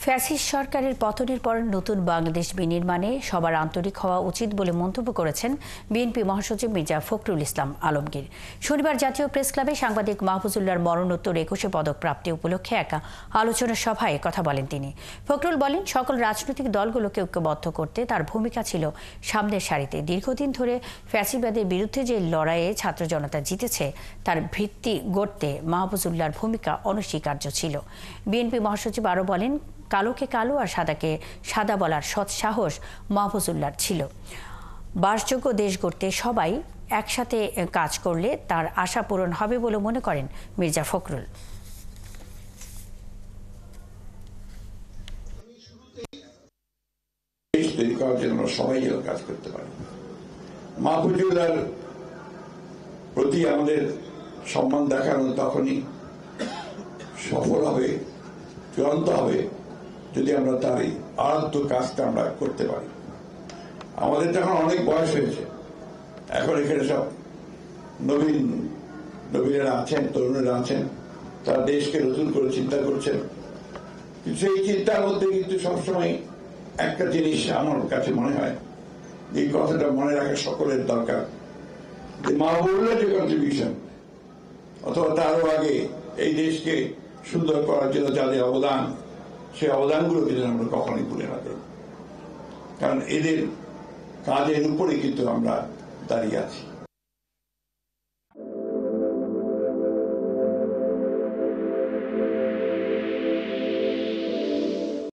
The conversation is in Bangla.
ফ্যাসিস্ট সরকারের পতনের পর নতুন বাংলাদেশ বিনির্মাণে সবার আন্তরিক হওয়া উচিত বলে মন্তব্য করেছেন বিএনপি মহাসচিব মির্জা ফখরুল ইসলাম আলমগীর। শনিবার জাতীয় প্রেস ক্লাবে সাংবাদিক মাহফুজুল্লাহর মরণোত্তর ২১শে পদক প্রাপ্তি উপলক্ষে এক আলোচনা সভায় কথা বলেন তিনি। ফখরুল বলেন, সকল রাজনৈতিক দলগুলোকে ঐক্যবদ্ধ করতে তার ভূমিকা ছিল সামনের সারিতে। দীর্ঘদিন ধরে ফ্যাসিবাদের বিরুদ্ধে যে লড়াইয়ে ছাত্র জনতা জিতেছে তার ভিত্তি গড়তে মাহফুজুল্লাহর ভূমিকা অনস্বীকার্য ছিল। বিএনপি মহাসচিব আরও বলেন, কালোকে কালো আর সাদাকে সাদা বলার সৎসাহস মাহফুজুল্লাহর ছিল। বাসযোগ্য দেশ গড়তে সবাই একসাথে কাজ করলে তার আশা পূরণ হবে বলে মনে করেন মির্জা ফখরুল। সবাই যেন কাজ করতে পারে। মাহফুজুল্লাহর প্রতি আমাদের সম্মান দেখানো তখনই সফল হবে, চূড়ান্ত হবে, যদি আমরা তার এই আরাধ্য কাজটা আমরা করতে পারি। আমাদের তখন অনেক বয়স হয়েছে, এখন এখানে সব নবীনেরা আছেন, তরুণেরা আছেন, তারা দেশকে নতুন করে চিন্তা করছেন। কিন্তু সেই চিন্তার মধ্যে কিন্তু সবসময় একটা জিনিস আমার কাছে মনে হয়, এই কথাটা মনে রাখা সকলের দরকার, যে মাহবুবুল্লাহ যে কন্ট্রিবিউশন অথবা তারও আগে এই দেশকে সুন্দর করার জন্য যাদের অবদান, সেই অবদানগুলোকে যেন আমরা কখনোই ভুলে না করি, কারণ এদের কাজের উপরে কিন্তু আমরা দাঁড়িয়ে আছি।